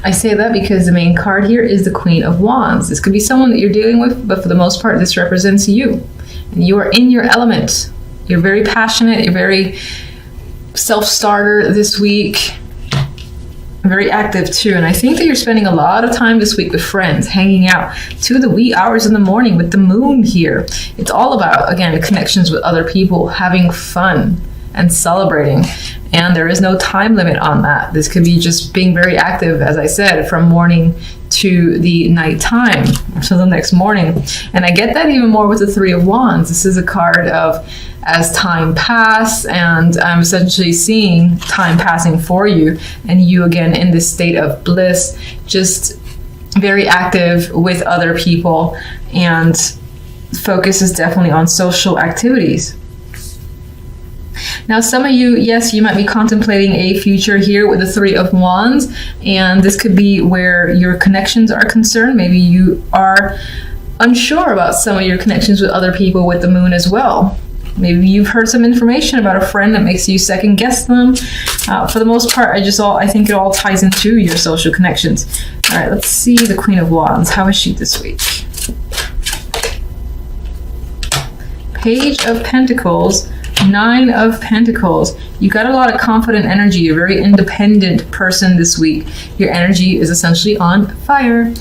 I say that because the main card here is the Queen of Wands. This could be someone that you're dealing with, but for the most part, this represents you. And you are in your element. You're very passionate. You're very self-starter this week. Very active too. And I think that you're spending a lot of time this week with friends, hanging out to the wee hours in the morning with the moon here. It's all about, again, connections with other people, having fun and celebrating. And there is no time limit on that. This could be just being very active, as I said, from morning to the nighttime, so the next morning. And I get that even more with the Three of Wands. This is a card of as time passes, and I'm essentially seeing time passing for you, and you again in this state of bliss, just very active with other people, and focus is definitely on social activities. Now, some of you, yes, you might be contemplating a future here with the Three of Wands, and this could be where your connections are concerned. Maybe you are unsure about some of your connections with other people with the moon as well. Maybe you've heard some information about a friend that makes you second guess them. For the most part, I think it all ties into your social connections. All right, let's see the Queen of Wands. How is she this week? Page of Pentacles, Nine of Pentacles. You got a lot of confident energy. You're a very independent person this week. Your energy is essentially on fire.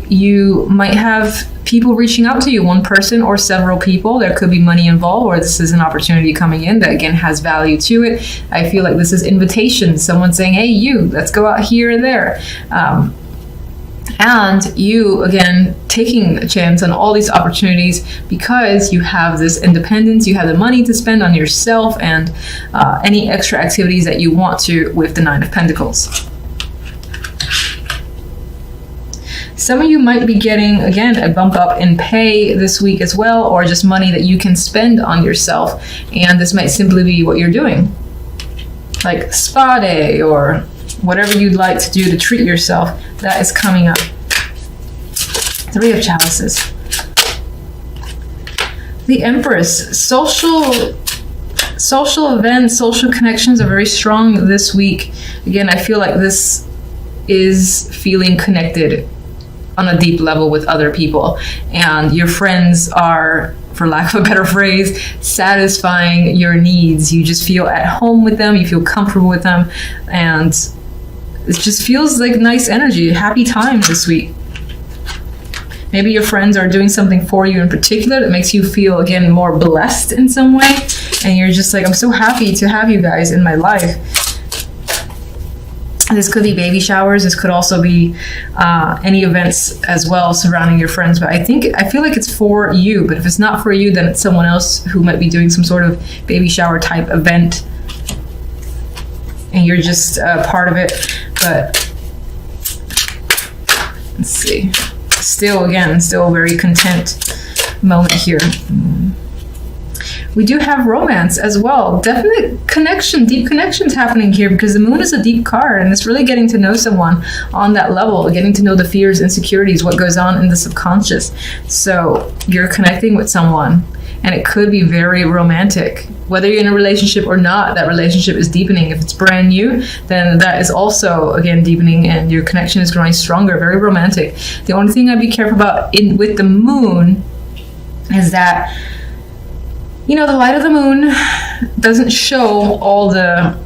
You might have people reaching out to you, one person or several people. There could be money involved, or this is an opportunity coming in that again has value to it. I feel like this is invitation. Someone saying, hey, you, let's go out here and there. And you, again, taking a chance on all these opportunities because you have this independence, you have the money to spend on yourself and any extra activities that you want to with the Nine of Pentacles. Some of you might be getting, again, a bump up in pay this week as well, or just money that you can spend on yourself. And this might simply be what you're doing, like spa day or whatever you'd like to do to treat yourself. That is coming up. Three of Chalices. The Empress. Social events, social connections are very strong this week. Again, I feel like this is feeling connected on a deep level with other people, and your friends are, for lack of a better phrase, satisfying your needs. You just feel at home with them, you feel comfortable with them, and it just feels like nice energy, happy time this week. Maybe your friends are doing something for you in particular that makes you feel, again, more blessed in some way, and you're just like, I'm so happy to have you guys in my life. This could be baby showers. This could also be any events as well surrounding your friends. But I feel like it's for you. But if it's not for you, then it's someone else who might be doing some sort of baby shower type event, and you're just part of it. But let's see. Still a very content moment here. We do have romance as well. Definite connection, deep connections happening here because the moon is a deep card, and it's really getting to know someone on that level, getting to know the fears, insecurities, what goes on in the subconscious. So you're connecting with someone, and it could be very romantic. Whether you're in a relationship or not, that relationship is deepening. If it's brand new, then that is also, again, deepening, and your connection is growing stronger, very romantic. The only thing I'd be careful about with the moon is that, you know, the light of the moon doesn't show all the,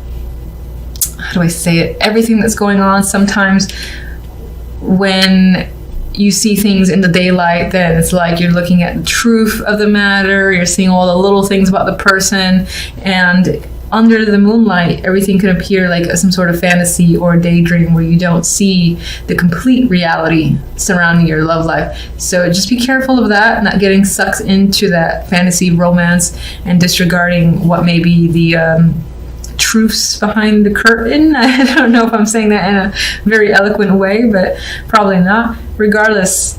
how do I say it, everything that's going on. Sometimes when you see things in the daylight, then it's like you're looking at the truth of the matter, you're seeing all the little things about the person, and under the moonlight, everything can appear like some sort of fantasy or daydream where you don't see the complete reality surrounding your love life. So just be careful of that, not getting sucked into that fantasy romance and disregarding what may be the truths behind the curtain. I don't know if I'm saying that in a very eloquent way, but probably not. Regardless,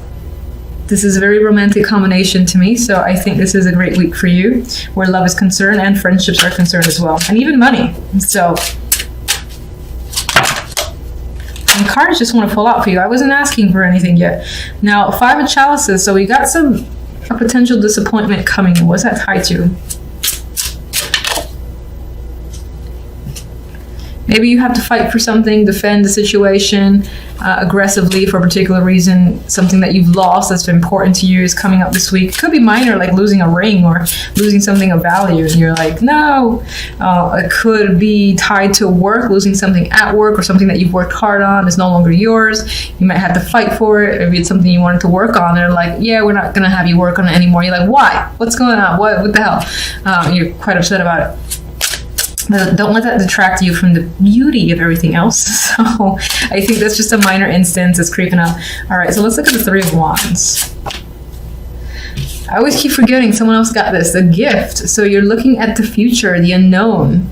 this is a very romantic combination to me, so I think this is a great week for you where love is concerned and friendships are concerned as well, and even money. So, and cards just want to pull out for you. I wasn't asking for anything yet. Now, Five of Chalices, so we got a potential disappointment coming. What's that tied to? Maybe you have to fight for something, defend the situation aggressively for a particular reason. Something that you've lost that's been important to you is coming up this week. It could be minor, like losing a ring or losing something of value, and you're like, no. It could be tied to work, losing something at work or something that you've worked hard on is no longer yours. You might have to fight for it. Maybe it's something you wanted to work on. They're like, yeah, we're not going to have you work on it anymore. You're like, why? What's going on? What the hell? You're quite upset about it. But don't let that detract you from the beauty of everything else. So I think that's just a minor instance. It's creeping up. All right, so let's look at the Three of Wands. I always keep forgetting someone else got this, the gift. So you're looking at the future, the unknown.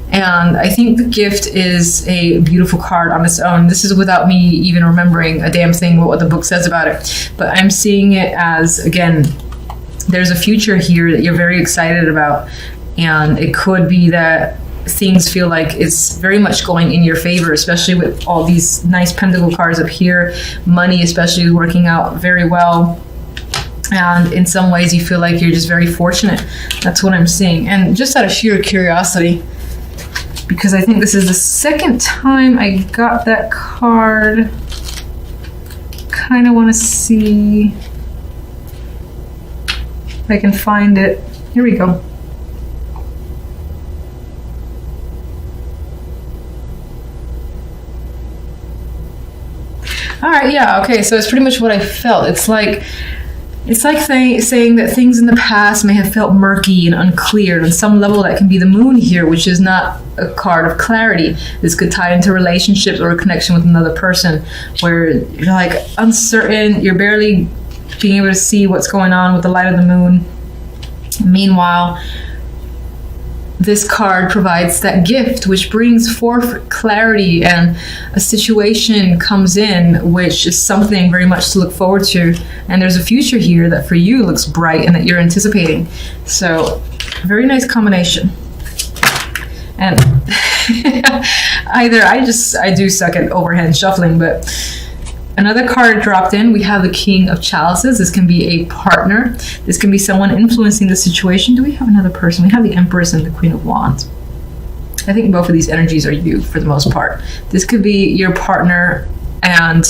And I think the gift is a beautiful card on its own. This is without me even remembering a damn thing what the book says about it. But I'm seeing it as, again, there's a future here that you're very excited about. And it could be that things feel like it's very much going in your favor, especially with all these nice pentacle cards up here. Money especially is working out very well. And in some ways you feel like you're just very fortunate. That's what I'm seeing. And just out of sheer curiosity, because I think this is the second time I got that card, kind of want to see if I can find it. Here we go. All right, yeah, okay, so it's pretty much what I felt. It's like saying that things in the past may have felt murky and unclear. On some level, that can be the moon here, which is not a card of clarity. This could tie into relationships or a connection with another person, where you're like uncertain, you're barely being able to see what's going on with the light of the moon. Meanwhile, this card provides that gift, which brings forth clarity, and a situation comes in, which is something very much to look forward to. And there's a future here that for you looks bright and that you're anticipating. So, very nice combination. And either I do suck at overhand shuffling, but another card dropped in. We have the King of Chalices. This can be a partner. This can be someone influencing the situation. Do we have another person? We have the Empress and the Queen of Wands. I think both of these energies are you for the most part. This could be your partner, and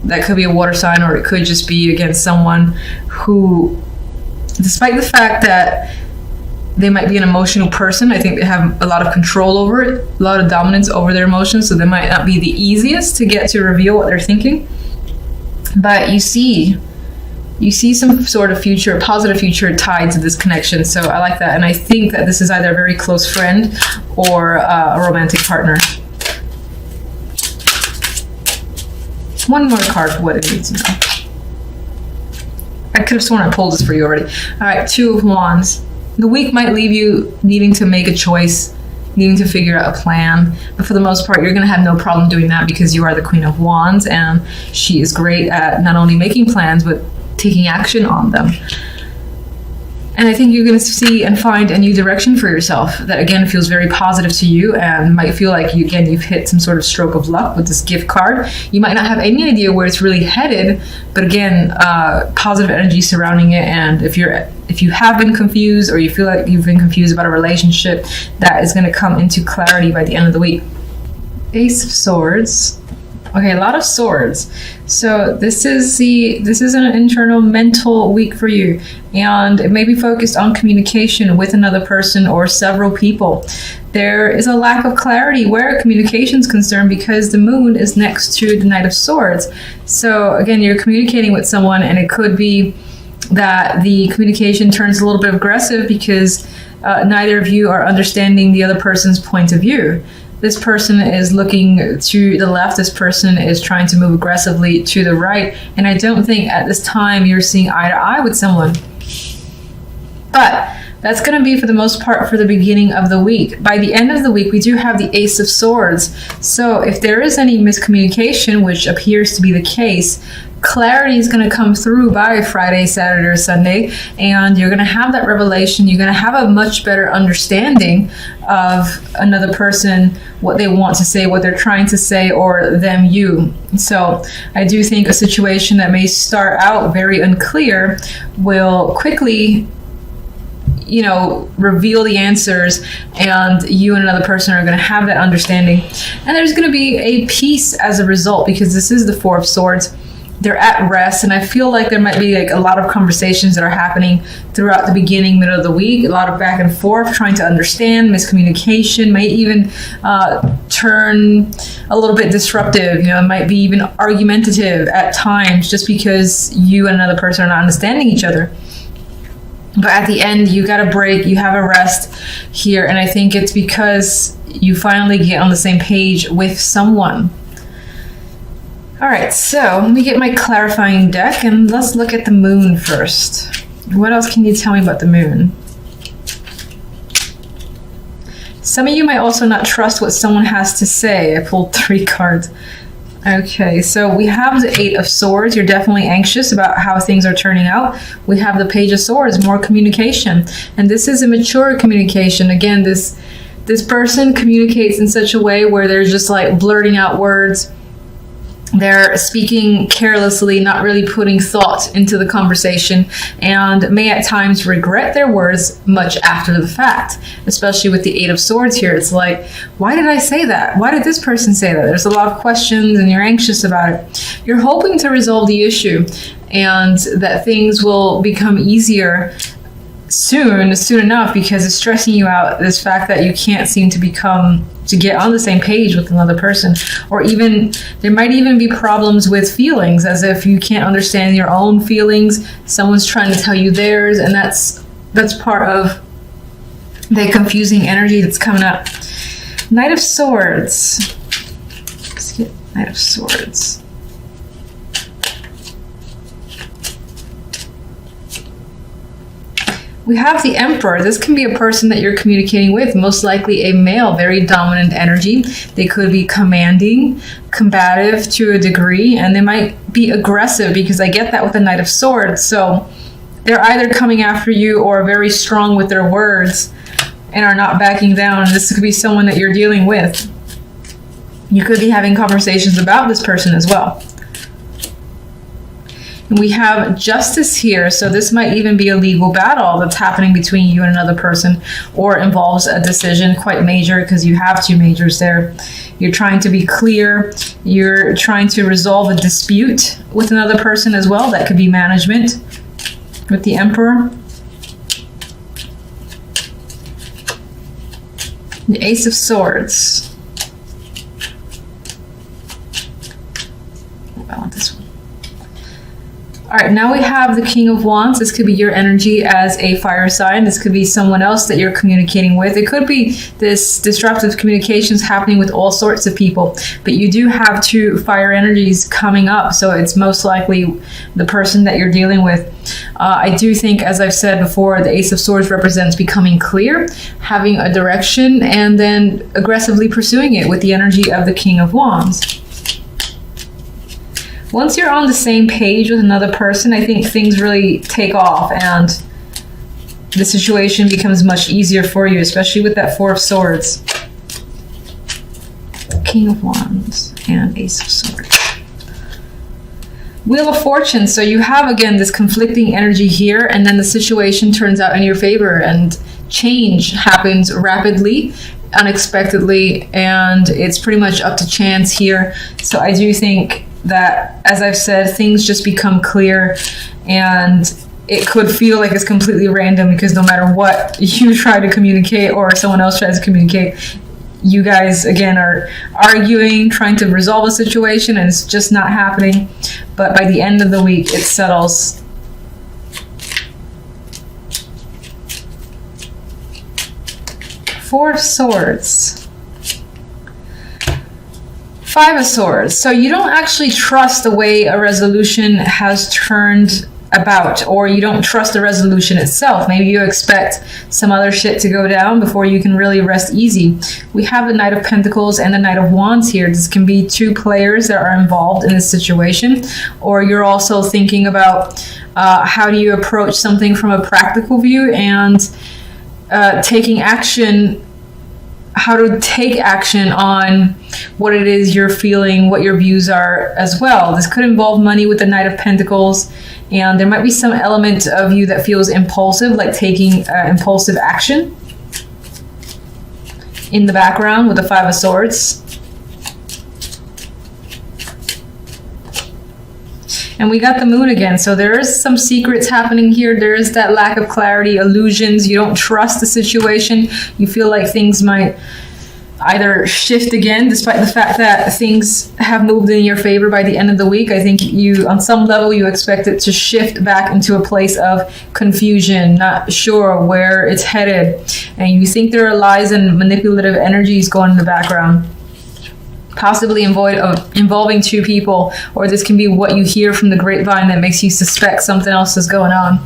that could be a water sign, or it could just be, again, someone who, despite the fact that they might be an emotional person, I think they have a lot of control over it, a lot of dominance over their emotions, so they might not be the easiest to get to reveal what they're thinking. But you see some sort of future, a positive future tied to this connection. So I like that. And I think that this is either a very close friend or a romantic partner. One more card for what it needs to know. I could have sworn I pulled this for you already. All right, Two of Wands. The week might leave you needing to make a choice, needing to figure out a plan. But for the most part, you're going to have no problem doing that because you are the Queen of Wands, and she is great at not only making plans, but taking action on them. And I think you're going to see and find a new direction for yourself that, again, feels very positive to you and might feel like, you've hit some sort of stroke of luck with this gift card. You might not have any idea where it's really headed, but again, positive energy surrounding it. And if you have been confused, or you feel like you've been confused about a relationship, that is going to come into clarity by the end of the week. Ace of Swords. Okay, a lot of swords. So this is an internal mental week for you, and it may be focused on communication with another person or several people. There is a lack of clarity where communication is concerned because the moon is next to the Knight of Swords. So again, you're communicating with someone, and it could be that the communication turns a little bit aggressive because neither of you are understanding the other person's point of view. This person is looking to the left. This person is trying to move aggressively to the right. And I don't think at this time you're seeing eye to eye with someone. But that's going to be, for the most part, for the beginning of the week. By the end of the week, we do have the Ace of Swords. So if there is any miscommunication, which appears to be the case, clarity is going to come through by Friday, Saturday, or Sunday, and you're going to have that revelation. You're going to have a much better understanding of another person, what they want to say, what they're trying to say, or them, you. So I do think a situation that may start out very unclear will quickly, you know, reveal the answers, and you and another person are going to have that understanding. And there's going to be a peace as a result, because this is the Four of Swords. They're at rest, and I feel like there might be like a lot of conversations that are happening throughout the beginning, middle of the week, a lot of back and forth, trying to understand, miscommunication, might even turn a little bit disruptive, you know, it might be even argumentative at times, just because you and another person are not understanding each other. But at the end, you got a break, you have a rest here, and I think it's because you finally get on the same page with someone. All right, so let me get my clarifying deck, and let's look at the moon first. What else can you tell me about the moon? Some of you might also not trust what someone has to say. I pulled 3 cards. Okay, so we have the 8 of Swords. You're definitely anxious about how things are turning out. We have the Page of Swords, more communication. And this is a mature communication. Again, this person communicates in such a way where they're just like blurting out words. They're speaking carelessly, not really putting thought into the conversation, and may at times regret their words much after the fact, especially with the 8 of Swords here. It's like, why did I say that? Why did this person say that? There's a lot of questions, and you're anxious about it. You're hoping to resolve the issue, and that things will become easier soon enough, because it's stressing you out, this fact that you can't seem to get on the same page with another person. Or even there might even be problems with feelings, as if you can't understand your own feelings, someone's trying to tell you theirs, and that's part of the confusing energy that's coming up. Knight of Swords. Let's get Knight of Swords. We have the Emperor. This can be a person that you're communicating with, most likely a male, very dominant energy. They could be commanding, combative to a degree, and they might be aggressive, because I get that with the Knight of Swords. So they're either coming after you or very strong with their words and are not backing down. This could be someone that you're dealing with. You could be having conversations about this person as well. And we have Justice here, so this might even be a legal battle that's happening between you and another person, or involves a decision quite major, because you have 2 majors there. You're trying to be clear. You're trying to resolve a dispute with another person as well. That could be management with the Emperor. The Ace of Swords. I want this one. All right, now we have the King of Wands. This could be your energy as a fire sign. This could be someone else that you're communicating with. It could be this disruptive communications happening with all sorts of people, but you do have 2 fire energies coming up, so it's most likely the person that you're dealing with. I do think, as I've said before, the Ace of Swords represents becoming clear, having a direction, and then aggressively pursuing it with the energy of the King of Wands. Once you're on the same page with another person, I think things really take off, and the situation becomes much easier for you, especially with that 4 of Swords. King of Wands and Ace of Swords. Wheel of Fortune. So you have, again, this conflicting energy here, and then the situation turns out in your favor, and change happens rapidly, unexpectedly, and it's pretty much up to chance here. So I do think that, as I've said, things just become clear, and it could feel like it's completely random, because no matter what you try to communicate or someone else tries to communicate, you guys, again, are arguing, trying to resolve a situation, and it's just not happening. But by the end of the week, it settles. Four of Swords. 5 of Swords. So you don't actually trust the way a resolution has turned about, or you don't trust the resolution itself. Maybe you expect some other shit to go down before you can really rest easy. We have the Knight of Pentacles and the Knight of Wands here. This can be 2 players that are involved in this situation, or you're also thinking about how do you approach something from a practical view, and taking action how to take action on what it is you're feeling, what your views are as well. This could involve money with the Knight of Pentacles, and there might be some element of you that feels impulsive, like taking impulsive action in the background with the Five of Swords. And we got the Moon again, so there is some secrets happening here. There is that lack of clarity, illusions. You don't trust the situation. You feel like things might either shift again, despite the fact that things have moved in your favor by the end of the week. I think you, on some level, you expect it to shift back into a place of confusion, not sure where it's headed. And you think there are lies and manipulative energies going in the background, possibly involving two people, or this can be what you hear from the grapevine that makes you suspect something else is going on.